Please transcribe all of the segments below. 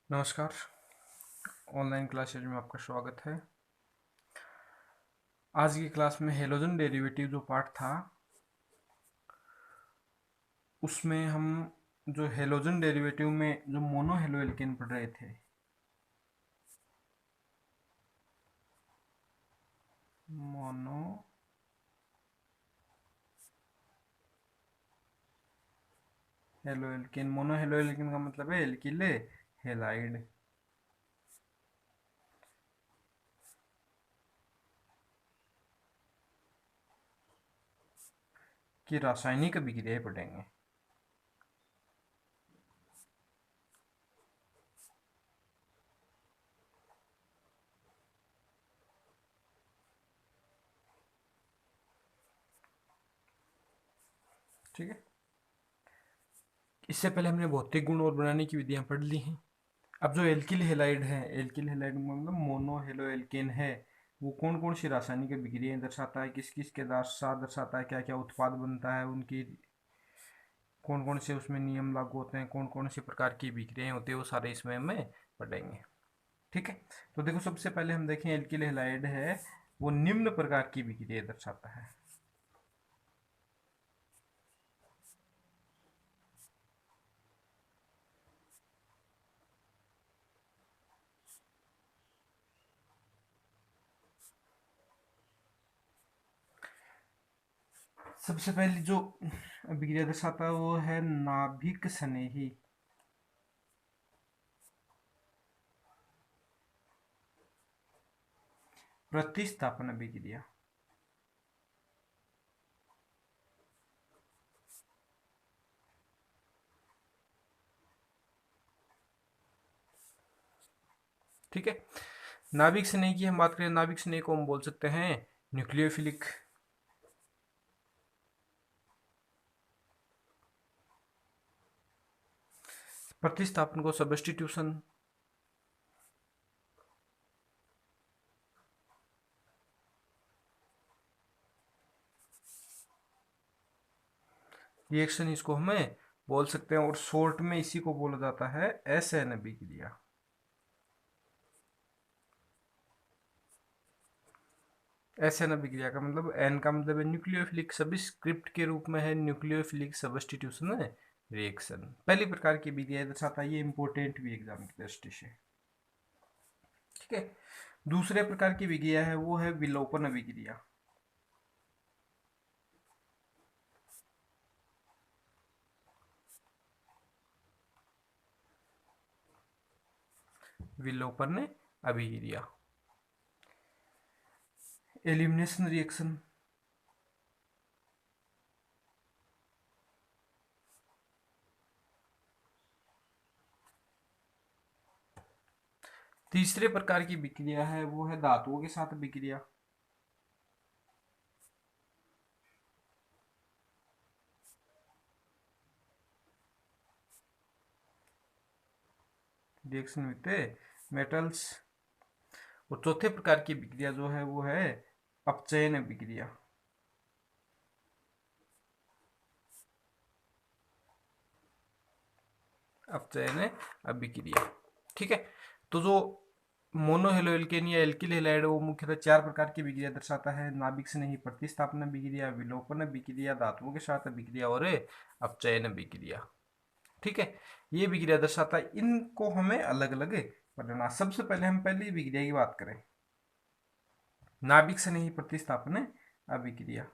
नमस्कार। Online classes में आपका स्वागत है। आज की क्लास में हेलोजन डेरिवेटिव जो पार्ट था उसमें हम जो हेलोजन डेरिवेटिव में जो मोनो हेलो एल्केन पढ़ रहे थे। Mono halo alkane, mono halo alkane का मतलब है एल्किले हेलाइड की रासायनिक अभिक्रियाएं पढ़ेंगे। ठीक है, इससे पहले हमने भौतिक गुण और बनाने की विधियां पढ़ ली हैं। अब जो एल्किल हेलाइड है, एल्किल हेलाइड मतलब मोनो हेलो एल्केन है, वो कौन कौन सी रासायनिक अभिक्रियाएं दर्शाता है, किस किस के साथ दर्शाता है, क्या क्या उत्पाद बनता है, उनकी कौन कौन से उसमें नियम लागू होते हैं, कौन कौन सी प्रकार की अभिक्रियाएं होती है, वो सारे इसमें हमें पढ़ेंगे। ठीक है, तो देखो सबसे पहले हम देखें एल्किल हेलाइड है, वो निम्न प्रकार की अभिक्रिया दर्शाता है। सबसे पहली जो अभिक्रिया दर्शाता है वो है नाभिक स्नेही प्रतिस्थापन अभिक्रिया। ठीक है, नाभिक स्नेही की हम बात करें, नाभिक स्नेही को हम बोल सकते हैं न्यूक्लियोफिलिक। प्रतिस्थापन को सब्स्टिट्यूशन। रिएक्शन इसको हमें बोल सकते हैं, और शॉर्ट में इसी को बोला जाता है एस एन अभिक्रिया। एस एन अभिक्रिया का मतलब, एन का मतलब है न्यूक्लियोफिलिक, सब्स्क्रिप्ट के रूप में है न्यूक्लियोफिलिक सब्स्टिट्यूशन रिएक्शन। पहली प्रकार की अभिक्रिया दर्शाता है, ये इंपॉर्टेंट भी एग्जाम की दृष्टि से। ठीक है, दूसरे प्रकार की अभिक्रिया है वो है विलोपन अभिक्रिया। विलोपन अभिक्रिया, एलिमिनेशन रिएक्शन। तीसरे प्रकार की अभिक्रिया है वो है धातुओं के साथ अभिक्रिया। Reaction with metals. और चौथे प्रकार की अभिक्रिया जो है वो है अपचयन अभिक्रिया। अपचयन अभिक्रिया। ठीक है, तो जो मोनो हेलो एल्केन या एल्किल हेलाइड वो मुख्यतः चार प्रकार की अभिक्रिया दर्शाता है: नाभिक स्नेही प्रतिस्थापन अभिक्रिया, विलोपन अभिक्रिया, धातुओं के साथ अभिक्रिया और अपचयन अभिक्रिया। ठीक है, ये अभिक्रिया दर्शाता है, इनको हमें अलग अलग पढ़ना। सबसे पहले हम पहली अभिक्रिया की बात करें, नाभिक स्नेही प्रतिस्थापन अभिक्रिया।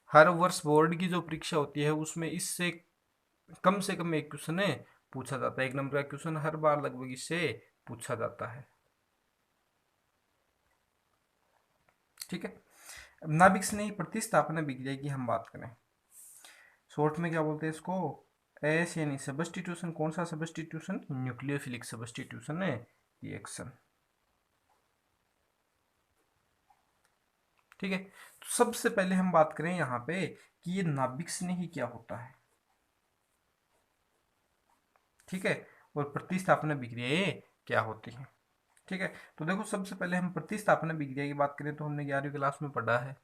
हर वर्ष बोर्ड की जो परीक्षा होती है उसमें इससे कम से कम एक क्वेश्चन पूछा जाता है, एक नंबर का क्वेश्चन हर बार लगभग इससे पूछा जाता है। ठीक है, अब नाभिक स्नेही प्रतिस्थापन अभिक्रिया की हम बात करें, शॉर्ट में क्या बोलते हैं इसको, एस यानी सब्स्टिट्यूशन। कौन सा सब्स्टिट्यूशन? Nucleophilic substitution reaction. ठीक है, तो सबसे पहले हम बात करें यहाँ पे कि ये नाभिक स्नेही क्या होता है। ठीक है, और प्रतिस्थापन अभिक्रियाएं क्या होती हैं। ठीक है, तो देखो सबसे पहले हम प्रतिस्थापन अभिक्रिया की बात करें तो हमने 11वीं क्लास में पढ़ा है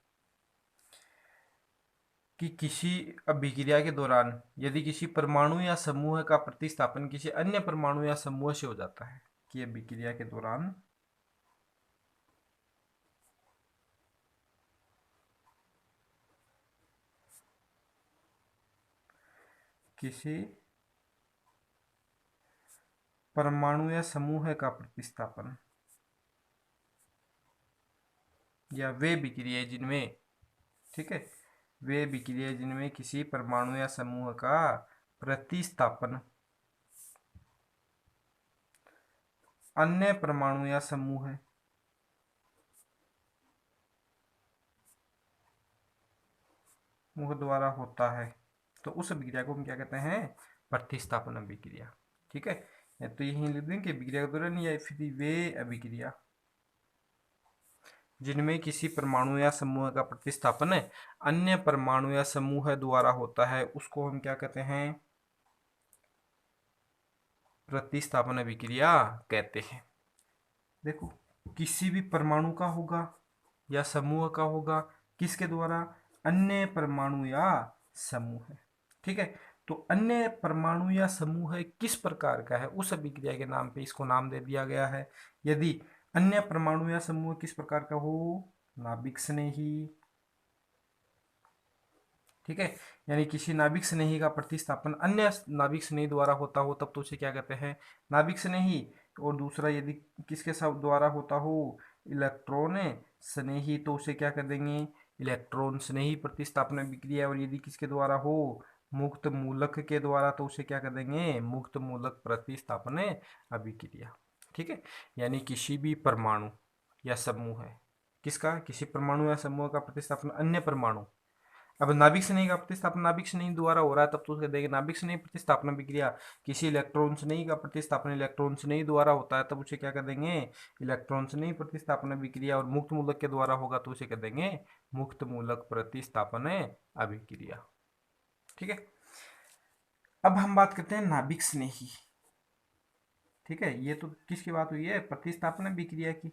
कि किसी अभिक्रिया के दौरान यदि किसी परमाणु या समूह का प्रतिस्थापन किसी अन्य परमाणु या समूह से हो जाता है, कि अभिक्रिया के दौरान किसी परमाणु या समूह का प्रतिस्थापन या वे विक्रिया जिनमें, ठीक है, वे विक्रिया जिनमें किसी परमाणु या समूह का प्रतिस्थापन अन्य परमाणु या समूह द्वारा होता है, तो उस अभिक्रिया को हम क्या कहते हैं, प्रतिस्थापन अभिक्रिया। ठीक है, तो यही लिख दें कि अभिक्रिया के दौरान या फिर वे अभिक्रिया जिनमें किसी परमाणु या समूह का प्रतिस्थापन अन्य परमाणु या समूह द्वारा होता है उसको हम क्या कहते हैं, प्रतिस्थापन अभिक्रिया कहते हैं। देखो किसी भी परमाणु का होगा या समूह का होगा, किसके द्वारा, अन्य परमाणु या समूह। ठीक है, तो अन्य परमाणु या समूह किस प्रकार का है उस अभिक्रिया के नाम पे इसको नाम दे दिया गया है। यदि अन्य परमाणु या समूह किस प्रकार का हो, नाभिक स्नेही। ठीक है, यानी किसी नाभिक स्नेही का प्रतिस्थापन अन्य नाभिक स्नेही द्वारा होता हो तब तो उसे क्या कहते हैं, नाभिक स्नेही। और दूसरा यदि किसके साथ द्वारा होता हो, इलेक्ट्रॉन स्नेही, तो उसे क्या कर देंगे, इलेक्ट्रॉन स्नेही प्रतिस्थापन अभिक्रिया। और यदि किसके द्वारा हो, मुक्त मूलक के द्वारा, तो उसे क्या कर देंगे, मुक्त मूलक प्रतिस्थापन अभिक्रिया। ठीक है, यानी किसी भी परमाणु या समूह है किसका, किसी परमाणु या समूह का प्रतिस्थापन अन्य परमाणु, अब नाभिक स्नेही का प्रतिस्थापन नाभिक स्नेही द्वारा हो रहा है तब तो उसके देंगे नाभिक स्नेही प्रतिस्थापन अभिक्रिया। किसी इलेक्ट्रॉन स्नेही का प्रतिस्थापन इलेक्ट्रॉन स्नेही द्वारा होता है तब उसे क्या कर देंगे, इलेक्ट्रॉन स्नेही प्रतिस्थापन अभिक्रिया। और मुक्त मूलक के द्वारा होगा तो उसे कर देंगे मुक्त मूलक प्रतिस्थापन अभिक्रिया। ठीक है, अब हम बात करते हैं नाभिक स्नेही। ठीक है, ये तो किसकी बात हुई है, प्रतिस्थापन अभिक्रिया की।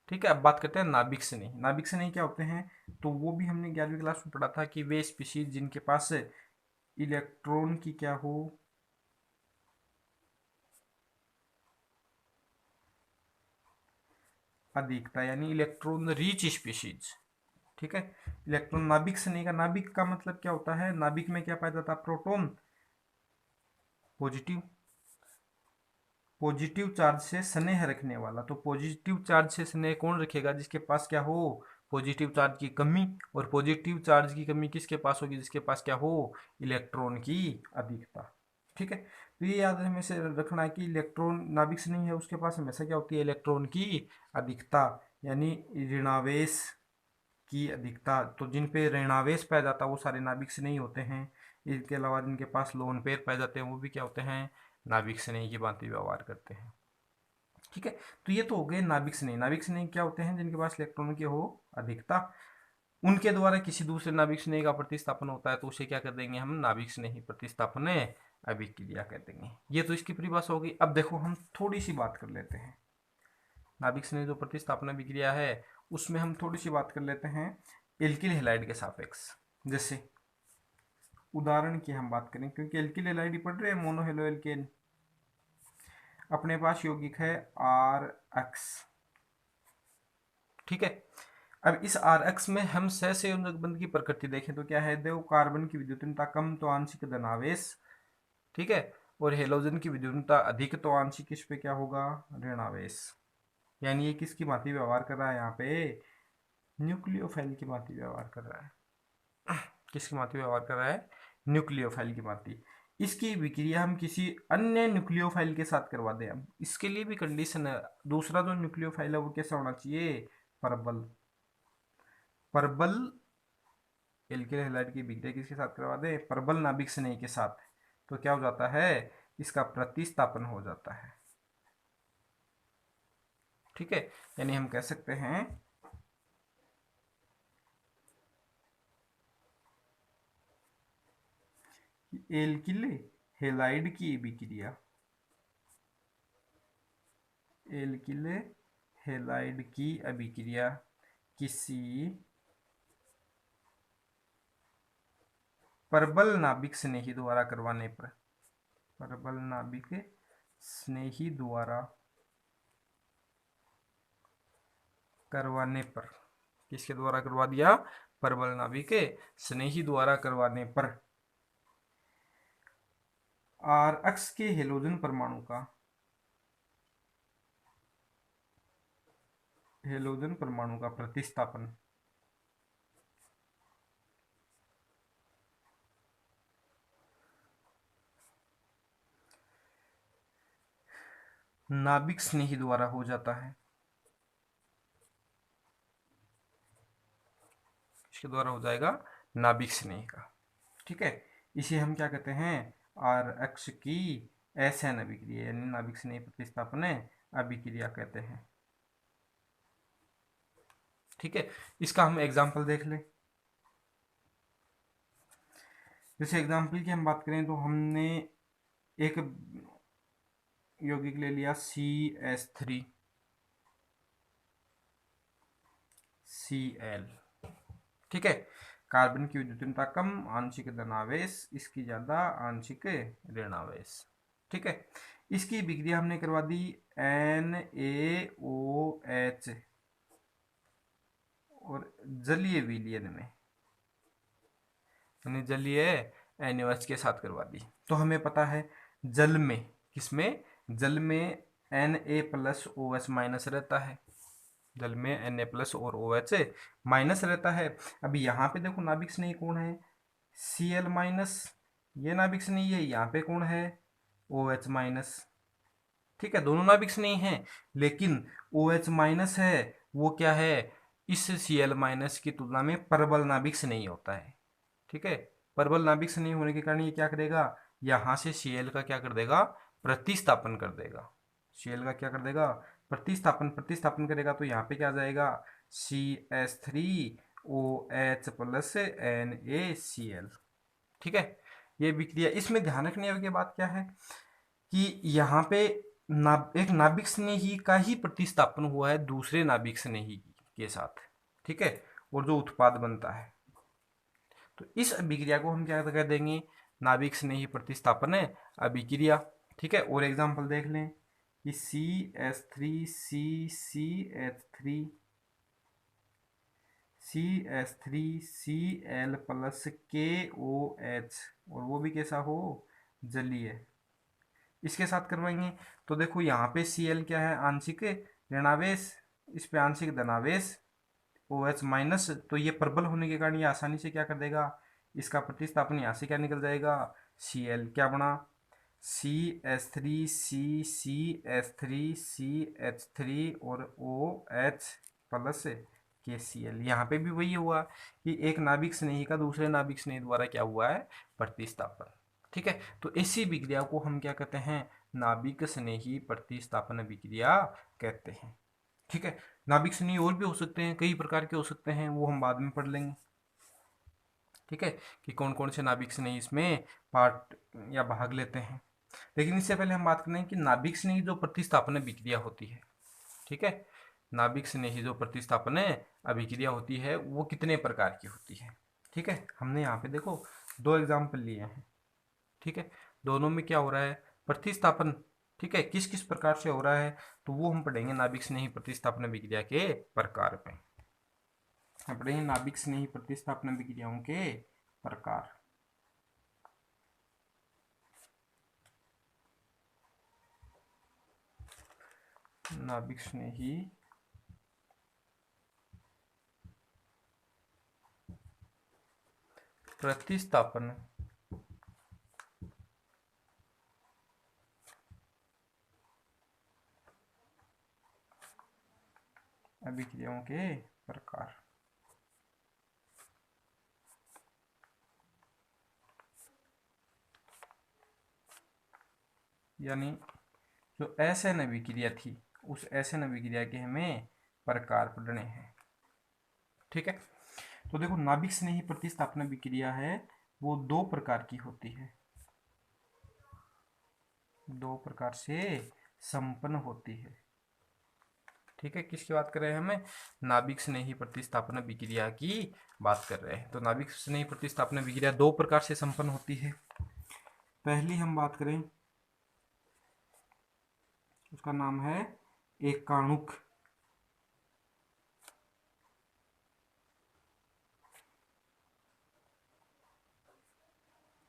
ठीक है, अब बात करते हैं नाभिक स्नेही। नाभिक स्नेही क्या होते हैं, तो वो भी हमने 11वीं क्लास में पढ़ा था कि वे स्पीशीज जिनके पास इलेक्ट्रॉन की क्या हो, अधिकता, यानी इलेक्ट्रॉन रिच स्पीशीज। ठीक है, इलेक्ट्रॉन नाभिक स्नेही का, नाभिक का मतलब क्या होता है, नाभिक में क्या पाया जाता है, प्रोटॉन, पॉजिटिव, पॉजिटिव चार्ज से स्नेह रखने वाला। तो पॉजिटिव चार्ज से स्नेह कौन रखेगा, जिसके पास क्या हो, पॉजिटिव चार्ज की कमी। और पॉजिटिव चार्ज की कमी किसके पास होगी, जिसके पास क्या हो, इलेक्ट्रॉन की अधिकता। ठीक है, तो ये याद हमें से रखना है कि इलेक्ट्रॉन नाभिक से नहीं है उसके पास हमेशा क्या होती है, इलेक्ट्रॉन की अधिकता, यानी ऋणावेश की अधिकता। तो जिन पे ऋणावेश पाया जाता है वो सारे नाभिक से नहीं होते हैं। इसके अलावा जिनके पास लोन पेयर पाए जाते हैं वो भी क्या होते हैं, नाभिक से नहीं की भांति व्यवहार करते हैं। ठीक है, तो ये तो हो गए नाभिक स्नेही। नाभिक स्नेही क्या होते हैं, जिनके पास इलेक्ट्रॉन की हो अधिकता, उनके द्वारा किसी दूसरे नाभिक स्नेही का प्रतिस्थापन होता है तो उसे क्या कर देंगे हम, नाभिक स्नेही प्रतिस्थापन अभिक्रिया कर देंगे। ये तो इसकी परिभाषा होगी। अब देखो हम थोड़ी सी बात कर लेते हैं नाभिक स्नेही जो प्रतिस्थापन अभिक्रिया है उसमें हम थोड़ी सी बात कर लेते हैं एल्किल हैलाइड के सापेक्ष। जैसे उदाहरण की हम बात करें, क्योंकि एल्किल हैलाइड ही पढ़ रहे हैं, मोनो हेलो एल्केन। अपने पास यौगिक है आर एक्स। ठीक है, अब इस आर एक्स में हम सहसंयोजक बंध की प्रकृति देखें तो क्या है, देखो कार्बन की विद्युतता कम तो आंशिक धनावेश, ठीक है, और हेलोजन की विद्युतता अधिक तो आंशिक इस पे क्या होगा, ऋणावेश। यानी ये किसकी भांति व्यवहार कर रहा है, यहाँ पे न्यूक्लियोफाइल की भांति व्यवहार कर रहा है। किसकी भांति व्यवहार कर रहा है, न्यूक्लियोफाइल की भांति। इसकी विक्रिया हम किसी अन्य न्यूक्लियोफाइल के साथ करवा दें। अब इसके लिए भी कंडीशन है, दूसरा जो न्यूक्लियोफाइल है वो कैसा होना चाहिए, परबल। परबल एल्किल हैलाइड की विक्रिया किसके साथ करवा दें, परबल नाभिक स्नेही के साथ, तो क्या हो जाता है, इसका प्रतिस्थापन हो जाता है। ठीक है, यानी हम कह सकते हैं कि एल्किल हेलाइड की अभिक्रिया, एल्किल हेलाइड की अभिक्रिया किसी परबल नाभिक स्नेही द्वारा करवाने पर, परबल नाभिक स्नेही द्वारा करवाने पर, किसके द्वारा करवा दिया, परबल नाभिक स्नेही द्वारा करवाने पर आर अक्ष के हेलोजन परमाणु का, हेलोजन परमाणु का प्रतिस्थापन नाभिक स्नेही द्वारा हो जाता है, इसके द्वारा हो जाएगा नाभिक स्नेही का। ठीक है, इसे हम क्या कहते हैं, आर अक्ष की एसएन अभिक्रिया यानी नाभिक स्नेही प्रतिस्थापन अभिक्रिया कहते हैं। ठीक है, इसका हम एग्जाम्पल देख लें। जैसे एग्जाम्पल की हम बात करें तो हमने एक यौगिक ले लिया CH3 Cl। ठीक है, कार्बन की विद्युतीयता कम, आंशिक धनावेश, इसकी ज्यादा आंशिक ऋणावेश। ठीक है, इसकी अभिक्रिया हमने करवा दी NaOH और जलीय विलयन में, यानी जलीय NaOH के साथ करवा दी। तो हमें पता है जल में, किसमें, जल में Na+OH- रहता है, जल में Na+ और OH- रहता है। अभी यहाँ पे देखो नाभिक स्नेही कौन है, Cl-, ये नाभिक स्नेही है, यहाँ पे कौन है, OH-। ठीक है, दोनों नाभिक स्नेही हैं, लेकिन OH- है वो क्या है, इस Cl- की तुलना में परबल नाभिक स्नेही होता है। ठीक है, परबल नाभिक स्नेही होने के कारण ये क्या करेगा, यहाँ से Cl का क्या कर देगा, प्रतिस्थापन कर देगा, Cl का क्या कर देगा, प्रतिस्थापन करेगा। तो यहाँ पे क्या आ जाएगा, CH3OH+ NaCl। ठीक है, ये विक्रिया, इसमें ध्यान रखने वाली बात क्या है कि यहाँ पे एक नाभिक स्नेही का ही प्रतिस्थापन हुआ है दूसरे नाभिक स्नेही के साथ। ठीक है, और जो उत्पाद बनता है, तो इस अभिक्रिया को हम क्या कह देंगे, नाभिक स्नेही प्रतिस्थापन अभिक्रिया। ठीक है, और एग्जांपल देख लें कि CH3CCH3Cl+KOH, और वो भी कैसा हो, जलीय, इसके साथ करवाएंगे। तो देखो यहाँ पे Cl क्या है, आंशिक ऋणावेश, इस पे आंशिक धनावेश OH-, तो ये प्रबल होने के कारण ये आसानी से क्या कर देगा, इसका प्रतिस्थापन यहाँ से क्या निकल जाएगा, Cl क्या बना, CH3CCH3CH3 और OH+ KCl। यहाँ पे भी वही हुआ कि एक नाभिक स्नेही का दूसरे नाभिक स्नेही द्वारा क्या हुआ है, प्रतिस्थापन। ठीक है, तो इसी विक्रिया को हम क्या कहते हैं, नाभिक स्नेही प्रतिस्थापन विक्रिया कहते हैं। ठीक है, नाभिक स्नेही और भी हो सकते हैं, कई प्रकार के हो सकते हैं, वो हम बाद में पढ़ लेंगे। ठीक है, कि कौन कौन से नाभिक स्नेही इसमें पार्ट या भाग लेते हैं। लेकिन इससे पहले हम बात करें कि नाभिक स्नेही जो प्रतिस्थापन अभिक्रिया होती है, ठीक है, नाभिक स्नेही जो प्रतिस्थापन अभिक्रिया होती है वो कितने प्रकार की होती है। ठीक है, हमने यहाँ पे देखो दो एग्जाम्पल लिए हैं। ठीक है, दोनों में क्या हो रहा है, प्रतिस्थापन। ठीक है, किस किस प्रकार से हो रहा है, तो वो हम पढ़ेंगे नाभिक स्नेही प्रतिस्थापन अभिक्रिया के प्रकार में। हम पढ़ेंगे नाभिक स्नेही प्रतिस्थापन अभिक्रियाओं के प्रकार। नाभिक स्नेही प्रतिस्थापन अभिक्रियाओं के प्रकार। यानी जो एसएन अभिक्रिया थी, उस एसएन अभिक्रिया के हमें प्रकार पढ़ने हैं। ठीक है, तो देखो नाभिक स्नेही प्रतिस्थापन अभिक्रिया है वो दो प्रकार की होती है। दो प्रकार से संपन्न होती है। ठीक है, किसकी बात कर रहे हैं हमें? नाभिक स्नेही प्रतिस्थापन विक्रिया की बात कर रहे हैं। तो नाभिक स्नेही प्रतिस्थापन विक्रिया दो प्रकार से संपन्न होती है। पहली हम बात करें, उसका नाम है एकाणुक।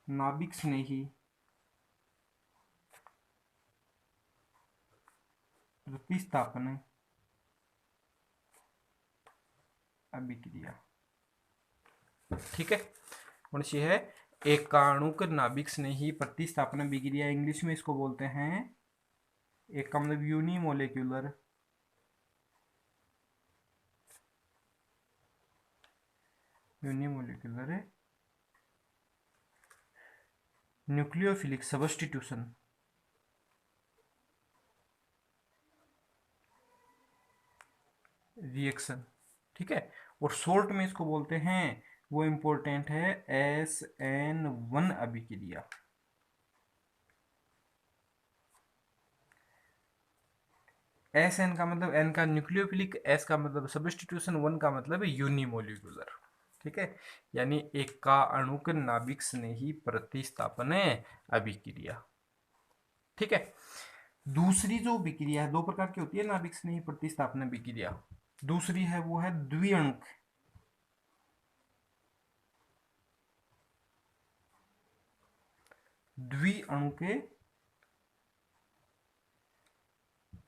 नाभिक स्नेही प्रतिस्थापन अभिक्रिया। ठीक है, कौन सी है? एकाणुक नाभिक स्नेही प्रतिस्थापन अभिक्रिया। इंग्लिश में इसको बोलते हैं, एक का मतलब यूनिमोलिक्यूलर न्यूक्लियोफिलिक सबस्टिट्यूशन रिएक्शन। ठीक है, और शॉर्ट में इसको बोलते हैं, वो इंपॉर्टेंट है, SN1 अभिक्रिया। SN का मतलब N का न्यूक्लियोफिलिक, S का मतलब सबस्टिट्यूशन, 1 का मतलब यूनिमोलिक्यूलर। ठीक है, यानी एकाणुक नाभिक स्नेही प्रतिस्थापन अभिक्रिया। ठीक है, दूसरी जो विक्रिया है, दो प्रकार की होती है नाभिक स्नेही प्रतिस्थापन विक्रिया। दूसरी है वो है द्विअणुक। द्विअणुक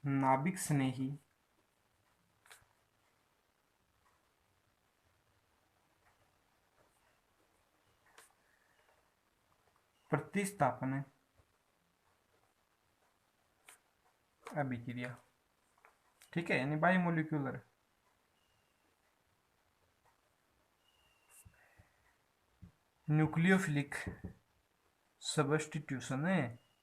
नाभिक स्नेही प्रतिस्थापन अभिक्रिया। ठीक है, यानी बाइमोलिक्यूलर। न्यूक्लियोफिलिक सबस्टिट्यूशन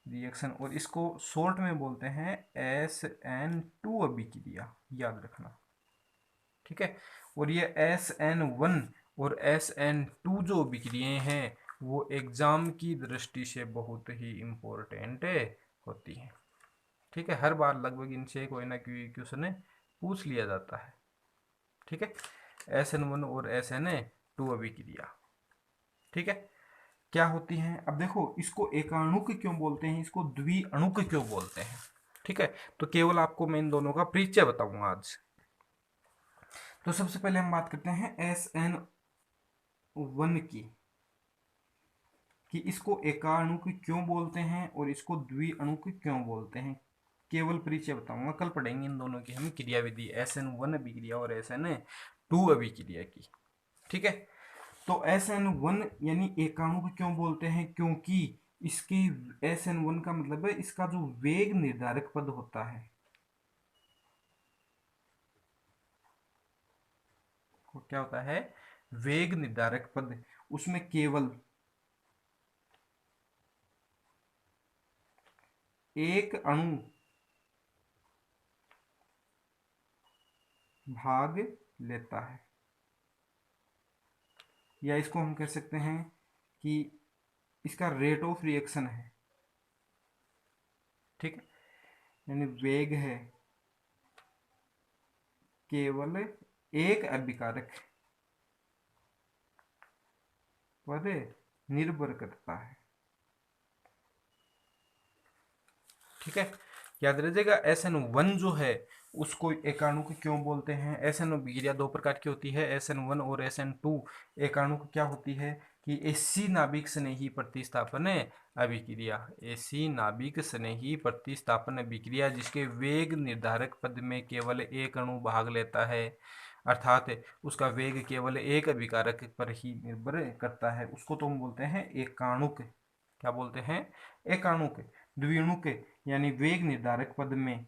रिएक्शन, और इसको शॉर्ट में बोलते हैं SN2 अभिक्रिया, याद रखना। ठीक है, और ये SN1 और SN2 जो अभिक्रियाएं हैं वो एग्जाम की दृष्टि से बहुत ही इम्पोर्टेंट होती हैं। ठीक है, हर बार लगभग इनसे कोई ना कोई क्वेश्चन पूछ लिया जाता है। ठीक है, SN1 और SN2 अभिक्रिया। ठीक है, क्या होती हैं? अब देखो, इसको एकाणुक क्यों बोलते हैं, इसको द्विअणुक क्यों बोलते हैं? ठीक है, तो केवल आपको मैं इन दोनों का परिचय बताऊंगा आज। तो सबसे पहले हम बात करते हैं SN1 की, कि इसको एकाणुक क्यों बोलते हैं और इसको द्विअणुक क्यों बोलते हैं। केवल परिचय बताऊंगा, कल पढ़ेंगे इन दोनों की हम क्रियाविधि, SN1 अभिक्रिया और SN2 अभिक्रिया की। ठीक है, तो SN1 यानी एकाणुक क्यों बोलते हैं? क्योंकि इसकी SN1 का मतलब है इसका जो वेग निर्धारक पद होता है, क्या होता है? वेग निर्धारक पद। उसमें केवल एक अणु भाग लेता है, या इसको हम कह सकते हैं कि इसका रेट ऑफ रिएक्शन है। ठीक, यानी वेग है केवल एक अभिकारक पर निर्भर करता है। ठीक है, याद रखिएगा, SN1 जो है उसको एकाणुक क्यों बोलते हैं। SN अभिक्रिया दो प्रकार की होती है, SN1 और SN2। एकाणुक क्या होती है कि एसी नाभिक स्नेही प्रतिस्थापन अभिक्रिया, एसी नाभिक स्नेही प्रतिस्थापन अभिक्रिया जिसके वेग निर्धारक पद में केवल एक अणु भाग लेता है, अर्थात उसका वेग केवल एक अभिकारक पर ही निर्भर करता है, उसको तो हम बोलते हैं एकाणुक। क्या बोलते हैं? एकाणुक। द्विअणुक यानी वेग निर्धारक पद में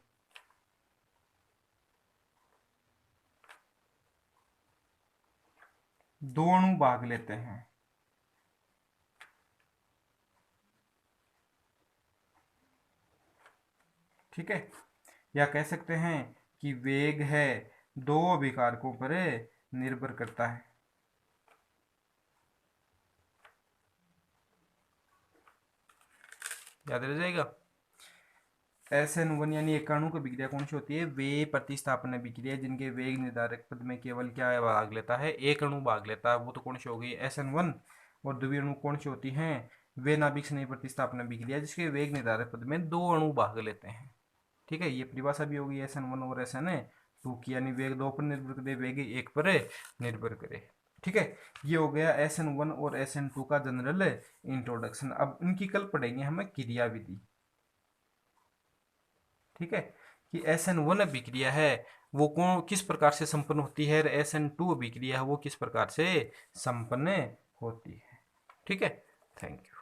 दो अणु भाग लेते हैं। ठीक है, या कह सकते हैं कि वेग है दो अभिकारकों पर निर्भर करता है। याद रह जाएगा। SN1 यानी एक अणु की अभिक्रिया कौन सी होती है? वे प्रतिस्थापन अभिक्रिया जिनके वेग निर्धारक पद में केवल क्या भाग लेता है? एक अणु भाग लेता है, वो तो कौन सी हो गई? SN1। और द्वितीय अणु कौन सी होती हैं? वे नाभिक स्नेह प्रतिस्थापन अभिक्रिया जिसके वेग निर्धारक पद में दो अणु भाग लेते हैं। ठीक है, ये परिभाषा भी होगी SN1 और SN2 की, यानी वेग दो पर निर्भर करे, वेग एक पर निर्भर करे। ठीक है, ये हो गया SN1 और SN2 का जनरल इंट्रोडक्शन। अब इनकी कल पढ़ेंगे हमें क्रियाविधि। ठीक है, कि SN1 अभिक्रिया है वो कौन किस प्रकार से संपन्न होती है, और SN2 अभिक्रिया है वो किस प्रकार से संपन्न होती है। ठीक है, थैंक यू।